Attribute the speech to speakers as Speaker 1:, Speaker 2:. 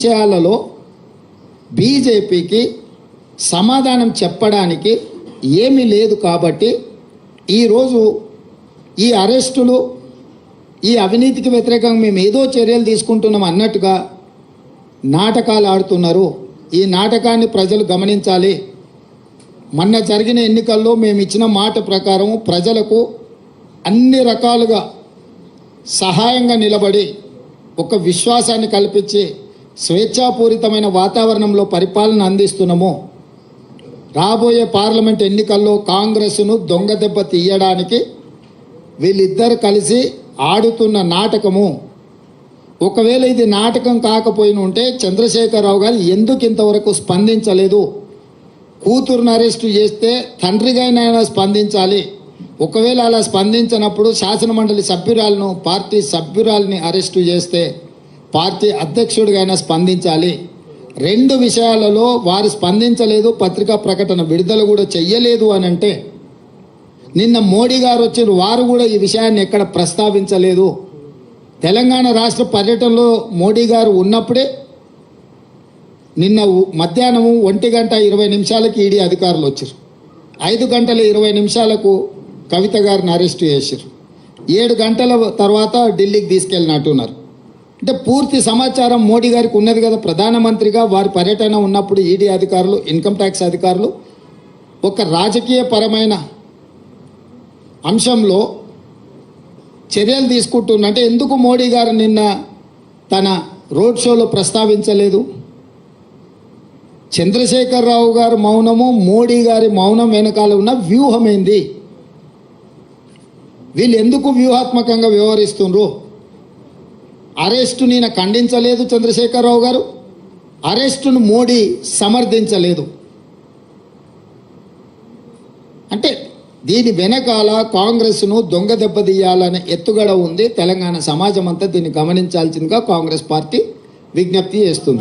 Speaker 1: విషయాలలో బీజేపీకి సమాధానం చెప్పడానికి ఏమీ లేదు కాబట్టి ఈరోజు ఈ అరెస్టులు ఈ అవినీతికి వ్యతిరేకంగా మేము ఏదో చర్యలు తీసుకుంటున్నాం అన్నట్టుగా నాటకాలు ఆడుతున్నారు. ఈ నాటకాన్ని ప్రజలు గమనించాలి. మొన్న జరిగిన ఎన్నికల్లో మేము ఇచ్చిన మాట ప్రకారం ప్రజలకు అన్ని రకాలుగా సహాయంగా నిలబడి ఒక విశ్వాసాన్ని కల్పించి స్వేచ్ఛాపూరితమైన వాతావరణంలో పరిపాలన అందిస్తున్నాము. రాబోయే పార్లమెంట్ ఎన్నికల్లో కాంగ్రెస్ను దొంగ దెబ్బ తీయడానికి వీళ్ళిద్దరు కలిసి ఆడుతున్న నాటకము. ఒకవేళ ఇది నాటకం కాకపోయిన ఉంటే చంద్రశేఖరరావు గారు ఎందుకు ఇంతవరకు స్పందించలేదు? కూతురును అరెస్టు చేస్తే తండ్రిగానైనా స్పందించాలి. ఒకవేళ అలా స్పందించినప్పుడు శాసనమండలి సభ్యురాలను పార్టీ సభ్యురాలని అరెస్టు చేస్తే పార్టీ అధ్యక్షుడిగైనా స్పందించాలి. రెండు విషయాలలో వారు స్పందించలేదు, పత్రికా ప్రకటన విడుదల కూడా చెయ్యలేదు అని అంటే నిన్న మోడీ గారు వచ్చిన వారు కూడా ఈ విషయాన్ని ఎక్కడ ప్రస్తావించలేదు. తెలంగాణ రాష్ట్ర పర్యటనలో మోడీ గారు ఉన్నప్పుడే నిన్న మధ్యాహ్నం 1:20 ఈడీ అధికారులు వచ్చారు. 5:20 కవిత గారిని అరెస్టు చేశారు. 7 గంటల తర్వాత ఢిల్లీకి తీసుకెళ్ళినట్టున్నారు. అంటే పూర్తి సమాచారం మోడీ గారికి ఉన్నది కదా. ప్రధానమంత్రిగా వారి పర్యటన ఉన్నప్పుడు ఈడీ అధికారులు, ఇన్కమ్ ట్యాక్స్ అధికారులు ఒక రాజకీయ పరమైన అంశంలో చర్యలు తీసుకుంటున్నంటే ఎందుకు మోడీ గారు నిన్న తన రోడ్ షోలో ప్రస్తావించలేదు? చంద్రశేఖరరావు గారు మౌనము, మోడీ గారి మౌనం వెనకాల ఉన్న వ్యూహం ఏంది? వీళ్ళు ఎందుకు వ్యూహాత్మకంగా వ్యవహరిస్తున్నారు? అరెస్టు నేను ఖండించలేదు చంద్రశేఖరరావు గారు, అరెస్టును మోడీ సమర్థించలేదు. అంటే దీని వెనకాల కాంగ్రెస్ను దొంగ దెబ్బతీయాలనే ఎత్తుగడ ఉంది. తెలంగాణ సమాజం అంతా దీన్ని గమనించాల్సిందిగా కాంగ్రెస్ పార్టీ విజ్ఞప్తి చేస్తుంది.